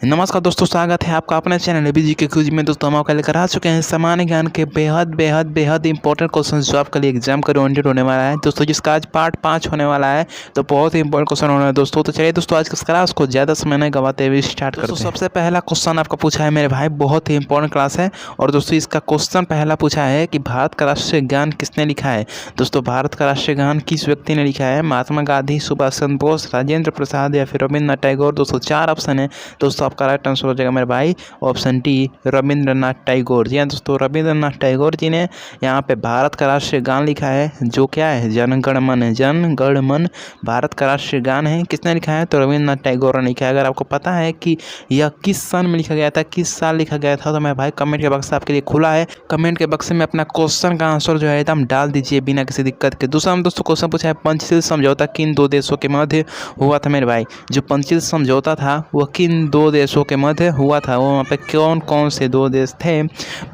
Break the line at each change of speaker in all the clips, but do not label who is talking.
नमस्कार दोस्तों, स्वागत है आपका अपने चैनल अभी जी के क्विज में। दोस्तों हम आपके लेकर आ चुके हैं सामान्य ज्ञान के बेहद इंपॉर्टेंट क्वेश्चन जो आपके लिए एग्जाम का ओरिएंटेड होने वाला है दोस्तों, जिसका आज पार्ट 5 होने वाला है। तो बहुत ही इंपॉर्टेंट क्वेश्चन होना है दोस्तों। तो चलिए दोस्तों, आज का क्लास को ज़्यादा समय नहीं गवाते हुए स्टार्ट करते हैं। सबसे पहला क्वेश्चन आपका पूछा है मेरे भाई, बहुत ही इंपॉर्टेंट क्लास है। और दोस्तों इसका क्वेश्चन पहला पूछा है कि भारत का राष्ट्रीय गान किसने लिखा है। दोस्तों भारत का राष्ट्रीय गान किस व्यक्ति ने लिखा है? महात्मा गांधी, सुभाष चंद्र बोस, राजेंद्र प्रसाद या फिर रविन्द्रनाथ टैगोर। दोस्तों 4 ऑप्शन है दोस्तों, आपका राइट आंसर हो जाएगा मेरे भाई ऑप्शन डी, रविंद्रनाथ टैगोर जी। हाँ दोस्तों, रविंद्रनाथ टैगोर जी ने यहाँ पे भारत का राष्ट्रीय गान लिखा है, जो क्या है जन गण मन है। जन गण मन भारत का राष्ट्रीय गान है, किसने लिखा है? तो रविंद्रनाथ टैगोर ने लिखा है। अगर आपको पता है कि यह किस सन में लिखा गया था, किस साल लिखा गया था, तो मेरे भाई कमेंट के बक्स आपके लिए खुला है। कमेंट के बक्स में अपना क्वेश्चन का आंसर जो है एकदम डाल दीजिए बिना किसी दिक्कत के। दूसरा हम दोस्तों क्वेश्चन पूछा है, पंचशील समझौता किन 2 देशों के मध्य हुआ था मेरे भाई? जो पंचशील समझौता था वह किन 2 देशों के मध्य हुआ था? वो वहाँ पे कौन कौन से 2 देश थे?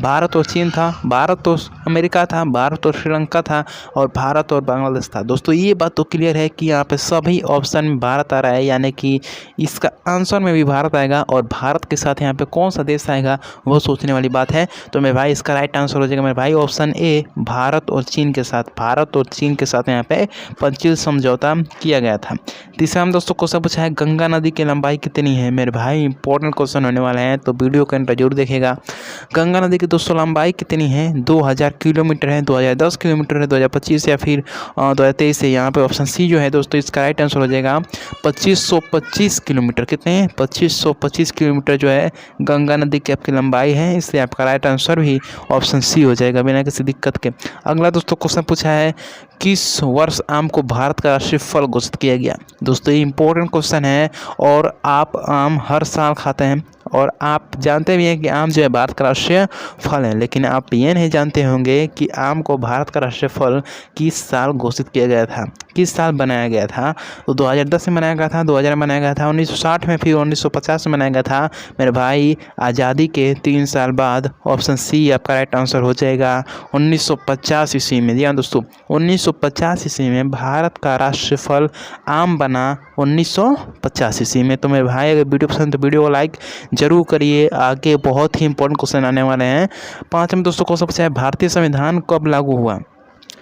भारत और चीन था, भारत और अमेरिका था, भारत और श्रीलंका था, और भारत और बांग्लादेश था। दोस्तों ये बात तो क्लियर है कि यहाँ पे सभी ऑप्शन में भारत आ रहा है, यानी कि इसका आंसर में भी भारत आएगा। और भारत के साथ यहाँ पे कौन सा देश आएगा वो सोचने वाली बात है। तो मेरे भाई इसका राइट आंसर हो जाएगा मेरे भाई ऑप्शन ए, भारत और चीन के साथ। भारत और चीन के साथ यहाँ पे पंचशील समझौता किया गया था। तीसरा हम दोस्तों क्वेश्चन पूछा है, गंगा नदी की लंबाई कितनी है? मेरे भाई इंपॉर्टेंट क्वेश्चन होने वाले हैं, तो वीडियो को अंत जरूर देखेगा। गंगा नदी की दोस्तों लंबाई कितनी है? 2000 किलोमीटर है, 2010 किलोमीटर है, 2025 या फिर 2023 है। यहाँ पे ऑप्शन सी जो है दोस्तों, इसका राइट आंसर हो जाएगा 2525 किलोमीटर। कितने हैं? 2525 किलोमीटर जो है गंगा नदी की आपकी लंबाई है, इसलिए आपका राइट आंसर भी ऑप्शन सी हो जाएगा बिना किसी दिक्कत के। अगला दोस्तों क्वेश्चन पूछा है, किस वर्ष आम को भारत का राष्ट्रीय फल घोषित किया गया? दोस्तों ये इंपॉर्टेंट क्वेश्चन है, और आप आम हर साल खाते हैं और आप जानते भी हैं कि आम जो है भारत का राष्ट्रीय फल है, लेकिन आप ये नहीं जानते होंगे कि आम को भारत का राष्ट्रीय फल किस साल घोषित किया गया था, किस साल बनाया गया था। तो 2010 में बनाया गया था, 2000 में बनाया गया था, 1960 में, फिर 1950 में बनाया गया था मेरे भाई आज़ादी के 3 साल बाद। ऑप्शन सी आपका राइट आंसर हो जाएगा 1950 ईस्वी में। जी हाँ दोस्तों, 1950 ईस्वी में भारत का राष्ट्रीय फल आम बना, 1950 ईस्वी में। तो मेरे भाई अगर वीडियो पसंद तो वीडियो को लाइक जरूर करिए, आगे बहुत ही इंपॉर्टेंट क्वेश्चन आने वाले हैं। 5 में दोस्तों क्वेश्चन पूछा है, भारतीय संविधान कब लागू हुआ?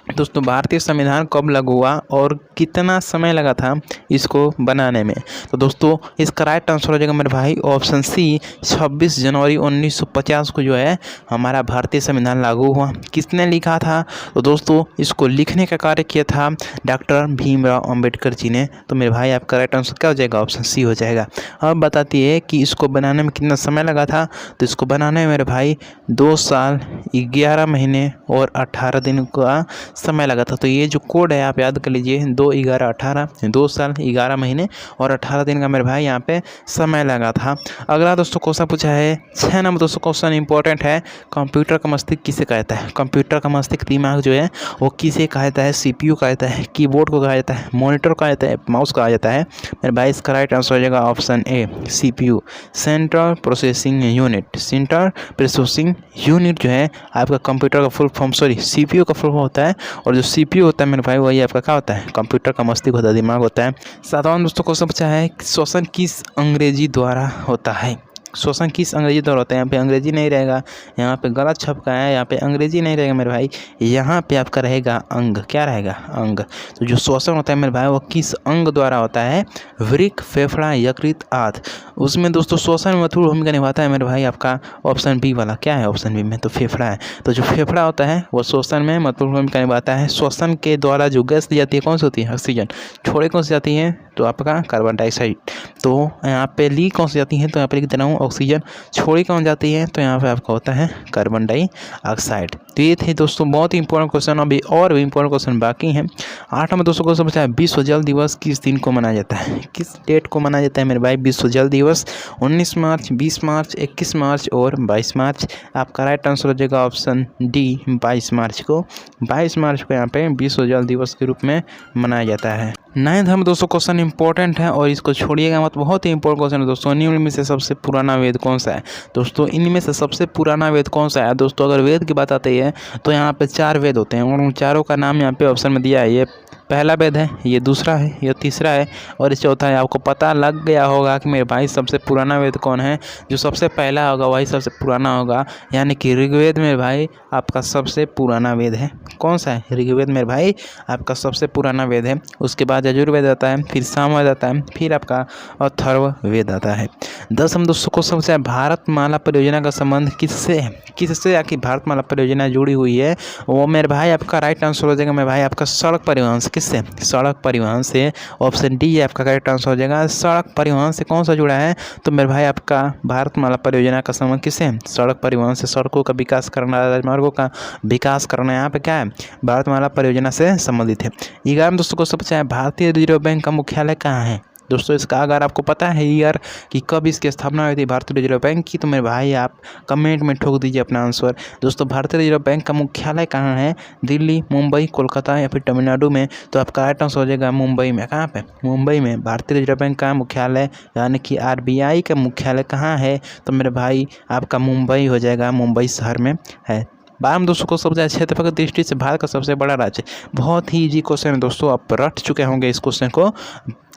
दोस्तों भारतीय संविधान कब लागू हुआ और कितना समय लगा था इसको बनाने में? तो दोस्तों इसका राइट आंसर हो जाएगा मेरे भाई ऑप्शन सी, 26 जनवरी 1950 को जो है हमारा भारतीय संविधान लागू हुआ। किसने लिखा था? तो दोस्तों इसको लिखने का कार्य किया था डॉक्टर भीमराव अंबेडकर जी ने। तो मेरे भाई आपका राइट आंसर क्या हो जाएगा? ऑप्शन सी हो जाएगा। अब बताती है कि इसको बनाने में कितना समय लगा था। तो इसको बनाने में मेरे भाई 2 साल 11 महीने और 18 दिन का समय लगा था। तो ये जो कोड है आप याद कर लीजिए, 2 11 18, 2 साल 11 महीने और 18 दिन का मेरे भाई यहाँ पे समय लगा था। अगला दोस्तों क्वेश्चन पूछा है 6 नंबर दोस्तों क्वेश्चन इंपॉर्टेंट है, कंप्यूटर का मस्तिष्क किसे कहता है? कंप्यूटर का मस्तिष्क दिमाग जो है वो किसे कहा जाता है? CPU कहा जाता है, कीबोर्ड को कहा जाता है, मॉनिटर कहा जाता है, माउस कहा जाता है? मेरे भाई इसका राइट आंसर हो जाएगा option A, CPU, central processing unit. Central processing unit जो है आपका कंप्यूटर का फुल फॉर्म, सॉरी CPU का फुल फॉर्म होता है। और जो CPU होता है मेरे भाई वही आपका क्या होता है? कंप्यूटर का मस्तिष्क होता है, दिमाग होता है। 7वां दोस्तों क्वेश्चन पूछा है, श्वसन किस अंग्रेजी द्वारा होता है? श्वसन किस अंग्रेजी द्वारा होता है? यहाँ पे अंग्रेजी नहीं रहेगा, यहाँ पे गलत छपका है, यहाँ पे अंग्रेजी नहीं रहेगा मेरे भाई, यहाँ पे आपका रहेगा अंग। क्या रहेगा? अंग। तो जो श्वसन होता है मेरे भाई वो किस अंग द्वारा होता है? वृक्क, फेफड़ा, यकृत आदि। उसमें दोस्तों श्वसन में महत्वपूर्ण भूमिका निभाता है मेरे भाई आपका ऑप्शन बी वाला। क्या है ऑप्शन बी में? तो फेफड़ा है। तो जो फेफड़ा होता है वो श्वसन में महत्वपूर्ण भूमिका निभाता है। श्वसन के द्वारा जो गैस दी जाती है कौन सी होती है? ऑक्सीजन। छोड़े कौन सी जाती है? तो आपका कार्बन डाइऑक्साइड। तो यहाँ पे ली कौन सी जाती है? तो यहाँ पे लिख दे रहा हूँ ऑक्सीजन। छोड़ी कौन जाती है? तो यहाँ पे आपका होता है कार्बन डाइऑक्साइड। तो ये थे दोस्तों बहुत ही इंपॉर्टेंट क्वेश्चन, अभी और भी इंपॉर्टेंट क्वेश्चन बाकी हैं। 8 में दोस्तों क्वेश्चन पूछा है, विश्व जल दिवस किस दिन को मनाया जाता है? किस डेट को मनाया जाता है मेरे भाई विश्व जल दिवस? 19 मार्च, 20 मार्च, 21 मार्च और 22 मार्च। आपका राइट आंसर हो जाएगा ऑप्शन डी, 22 मार्च को। 22 मार्च को यहाँ पे विश्व जल दिवस के रूप में मनाया जाता है। 9th में दोस्तों क्वेश्चन इंपॉर्टेंट है और इसको छोड़िएगा मत, बहुत ही इंपॉर्टेंट क्वेश्चन है दोस्तों। निम्न में से सबसे पुराना वेद कौन सा है? दोस्तों इनमें से सबसे पुराना वेद कौन सा है? दोस्तों अगर वेद की बात आती है तो यहाँ पे 4 वेद होते हैं और उन चारों का नाम यहाँ पे ऑप्शन में दिया है। ये पहला वेद है, ये दूसरा है, ये तीसरा है और ये चौथा है। आपको पता लग गया होगा कि मेरे भाई सबसे पुराना वेद कौन है। जो सबसे पहला होगा वही सबसे पुराना होगा, यानी कि ऋग्वेद मेरे भाई आपका सबसे पुराना वेद है। कौन सा है? ऋग्वेद मेरे भाई आपका सबसे पुराना वेद है। उसके बाद यजुर्वेद आता है, फिर सामवेद आता है, फिर आपका अथर्ववेद आता है। 10 हम दोस्तों को सबसे भारतमाला परियोजना का संबंध किससे है? किससे आखिर भारतमाला परियोजना जुड़ी हुई है? वो मेरे भाई आपका राइट आंसर हो जाएगा मेरे भाई आपका सड़क परिवहन से। किससे? सड़क परिवहन से। ऑप्शन डी आपका करेक्ट आंसर हो जाएगा। सड़क परिवहन से कौन सा जुड़ा है? तो मेरे भाई आपका भारतमाला परियोजना का संबंध किससे? सड़क परिवहन से। सड़कों का विकास करना, राजमार्गों का विकास करना यहाँ पे क्या है? भारतमाला परियोजना से संबंधित है। 11 दोस्तों को सबसे भारतीय रिजर्व बैंक का मुख्यालय कहाँ है? दोस्तों इसका अगर आपको पता है ईयर कि कब इसकी स्थापना हुई थी भारतीय रिजर्व बैंक की, तो मेरे भाई आप कमेंट में ठोक दीजिए अपना आंसर। दोस्तों भारतीय रिजर्व बैंक का मुख्यालय कहाँ है? दिल्ली, मुंबई, कोलकाता या फिर तमिलनाडु में? तो आपका राइट आंसर हो जाएगा मुंबई में। कहाँ पे? मुंबई में भारतीय रिजर्व बैंक का मुख्यालय यानी कि RBI का मुख्यालय कहाँ है? तो मेरे भाई आपका मुंबई हो जाएगा, मुंबई शहर में है। 12 दोस्तों को सबसे क्षेत्रफल की दृष्टि से भारत का सबसे बड़ा राज्य। बहुत ही इजी क्वेश्चन है दोस्तों, आप रट चुके होंगे इस क्वेश्चन को।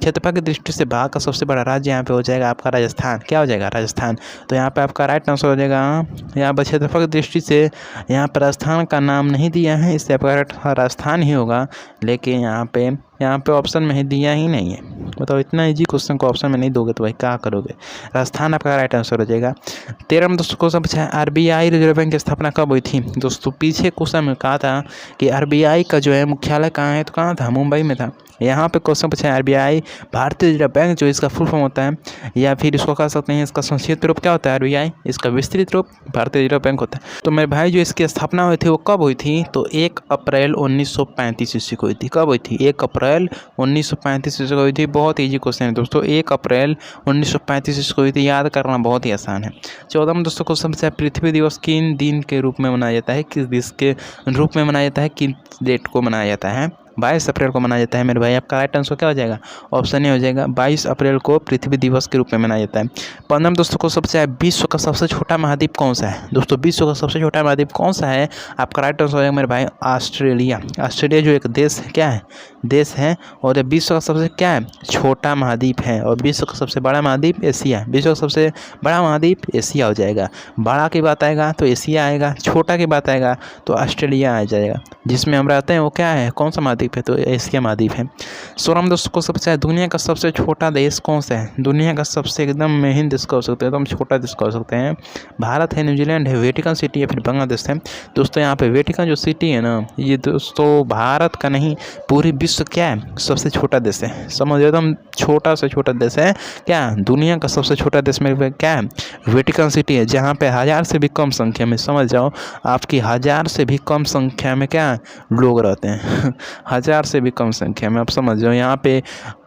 क्षेत्रफल की दृष्टि से भारत का सबसे बड़ा राज्य यहाँ पे हो जाएगा आपका राजस्थान। क्या हो जाएगा? राजस्थान। तो यहाँ पे आपका राइट आंसर हो जाएगा। यहाँ पर क्षेत्रफल की दृष्टि से यहाँ पर राजस्थान का नाम नहीं दिया है, इससे आपका राजस्थान ही होगा, लेकिन यहाँ पे ऑप्शन में ही दिया ही नहीं है। बताओ इतना इजी क्वेश्चन को ऑप्शन में नहीं दोगे तो भाई क्या करोगे? राजस्थान आपका राइट आंसर हो जाएगा। 13 दोस्तों को सब RBI रिजर्व बैंक की स्थापना कब हुई थी? दोस्तों पीछे क्वेश्चन में कहा था कि RBI का जो है मुख्यालय कहाँ है, तो कहाँ था? मुंबई में था। यहाँ पे क्वेश्चन पूछा है RBI भारतीय रिजर्व बैंक जो इसका फुल फॉर्म होता है, या फिर इसको कह सकते हैं इसका संक्षिप्त रूप क्या होता है? RBI। इसका विस्तृत रूप भारतीय रिजर्व बैंक होता है। तो मेरे भाई जो इसकी स्थापना हुई थी वो कब हुई थी? तो 1 अप्रैल 1935 ईस्वी को हुई थी। कब हुई थी? 1 अप्रैल 1935 ईस्वी को हुई थी। बहुत ईजी क्वेश्चन है दोस्तों, 1 अप्रैल 1935 ईस्वी को हुई थी। याद करना बहुत ही आसान है। 14 दोस्तों को सबसे पृथ्वी दिवस किन दिन के रूप में मनाया जाता है? किस दिवस के रूप में मनाया जाता है? किस डेट को मनाया जाता है? 22 अप्रैल को मनाया जाता है मेरे भाई। आपका राइट आंसर क्या हो जाएगा? ऑप्शन ए हो जाएगा। 22 अप्रैल को पृथ्वी दिवस के रूप में मनाया जाता है। 15 दोस्तों को सबसे विश्व का सबसे छोटा महाद्वीप कौन सा है? दोस्तों विश्व का सबसे छोटा महाद्वीप कौन सा है? आपका राइट आंसर हो जाएगा मेरे भाई ऑस्ट्रेलिया। ऑस्ट्रेलिया जो एक देश है, क्या है? देश है, और विश्व का सबसे क्या है? छोटा महाद्वीप है। और विश्व का सबसे बड़ा महाद्वीप एशिया। विश्व का सबसे बड़ा महाद्वीप एशिया हो जाएगा। बड़ा की बात आएगा तो एशिया आएगा, छोटा की बात आएगा तो ऑस्ट्रेलिया आ जाएगा। जिसमें हम रहते हैं वो क्या है? कौन सा महाद्वीप है? तो एशिया महाद्वीप है। 16 दोस्तों को सबसे दुनिया का सबसे छोटा देश कौन सा है? दुनिया का सबसे एकदम महीन देश कह सकते हैं, एकदम छोटा देश कह सकते हैं। भारत है, न्यूजीलैंड है, वेटिकन सिटी है, फिर बांग्लादेश है। दोस्तों यहाँ पे वेटिकन जो सिटी है ना, ये दोस्तों भारत का नहीं पूरी विश्व क्या है? सबसे छोटा देश है। समझ एकदम छोटा से छोटा देश है। क्या? दुनिया का सबसे छोटा देश में क्या है? वेटिकन सिटी है, जहाँ पे 1000 से भी कम संख्या में, समझ जाओ आपकी 1000 से भी कम संख्या में क्या लोग रहते हैं 1000 से भी कम संख्या में, आप समझ जाओ। यहाँ पे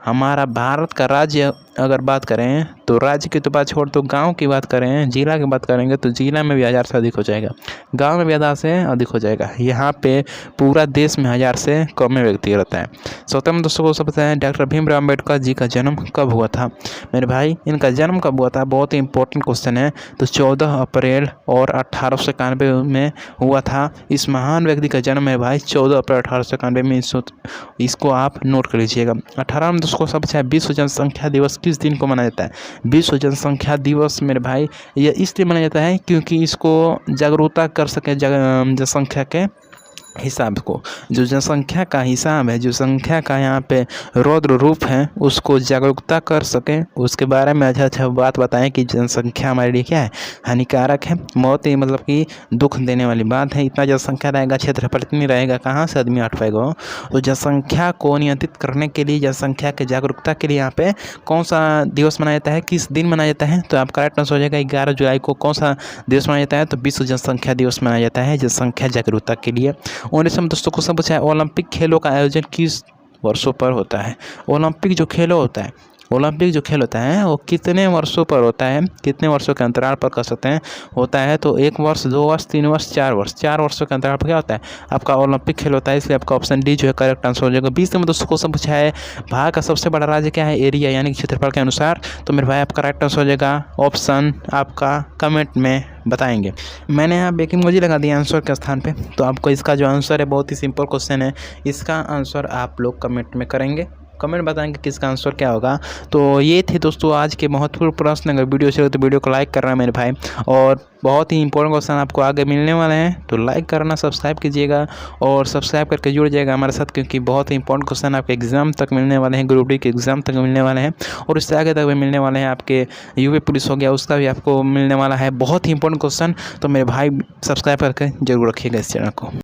हमारा भारत का राज्य अगर बात करें तो राज्य की तो बात छोड़ दो, गांव की बात करें, जिला की बात करेंगे तो जिला में भी 1000 से अधिक हो जाएगा, गांव में भी 1000 से अधिक हो जाएगा। यहाँ पे पूरा देश में 1000 से कम व्यक्ति रहता है। 17 दोस्तों को सब पता है डॉक्टर भीमराव अम्बेडकर जी का जन्म कब हुआ था? मेरे भाई इनका जन्म कब हुआ था? बहुत ही इंपॉर्टेंट क्वेश्चन है। तो 14 अप्रैल और 1891 में हुआ था। इस महान व्यक्ति का जन्म है भाई 14 अप्रैल 1891 में। इसको आप नोट कर लीजिएगा। 18 दोस्तों को सबसे विश्व जनसंख्या दिवस किस दिन को मनाया जाता है? विश्व जनसंख्या दिवस मेरे भाई ये इसलिए मनाया जाता है क्योंकि इसको जागरूकता कर सके जनसंख्या के हिसाब को, जो जनसंख्या का हिसाब है, जो संख्या का यहाँ पे रौद्र रूप है, उसको जागरूकता कर सकें, उसके बारे में अच्छा बात बताएं कि जनसंख्या हमारे लिए क्या है? हानिकारक है, बहुत ही मतलब कि दुख देने वाली बात है। इतना जनसंख्या रहेगा, क्षेत्रफल इतनी रहेगा, कहाँ से आदमी हट पाएगा? तो जनसंख्या को नियंत्रित करने के लिए, जनसंख्या के जागरूकता के लिए यहाँ पे कौन सा दिवस मनाया जाता है? किस दिन मनाया जाता है? तो आपका राइट आंसर हो जाएगा 11 जुलाई को। कौन सा दिवस मनाया जाता है? तो विश्व जनसंख्या दिवस मनाया जाता है जनसंख्या जागरूकता के लिए। 19 दोस्तों को सब पूछा है ओलंपिक खेलों का आयोजन किस वर्षों पर होता है? ओलंपिक जो खेलों होता है ओलंपिक जो खेल होता है वो कितने वर्षों पर होता है, कितने वर्षों के अंतराल पर कर सकते हैं होता है। तो 1 वर्ष, 2 वर्ष, 3 वर्ष, 4 वर्ष, 4 वर्षों के अंतराल पर क्या होता है आपका ओलंपिक खेल होता है। इसलिए आपका ऑप्शन डी जो है करेक्ट आंसर हो जाएगा। 20 में दोस्तों क्वेश्चन पूछा है भारत का सबसे बड़ा राज्य क्या है, एरिया यानी कि क्षेत्रफल के अनुसार। तो मेरे भाई आपका राइट आंसर हो जाएगा ऑप्शन आपका कमेंट में बताएंगे। मैंने यहाँ बेकिंग इमोजी लगा दिया आंसर के स्थान पे। तो आपको इसका जो आंसर है बहुत ही सिंपल क्वेश्चन है, इसका आंसर आप लोग कमेंट में करेंगे, कमेंट बताएंगे किसका आंसर क्या होगा। तो ये थे दोस्तों आज के महत्वपूर्ण प्रश्न। अगर वीडियो अच्छी लगे तो वीडियो को लाइक करना मेरे भाई, और बहुत ही इंपॉर्टेंट क्वेश्चन आपको आगे मिलने वाले हैं तो लाइक करना, सब्सक्राइब कीजिएगा और सब्सक्राइब करके जुड़ जाएगा हमारे साथ, क्योंकि बहुत ही इंपॉर्टेंट क्वेश्चन आपके एग्जाम तक मिलने वाले हैं, ग्रुप डी के एग्जाम तक मिलने वाले हैं और इससे आगे तक भी मिलने वाले हैं। आपके यूपी पुलिस हो गया उसका भी आपको मिलने वाला है बहुत ही इंपॉर्टेंट क्वेश्चन। तो मेरे भाई सब्सक्राइब करके जरूर रखिएगा इस चैनल को।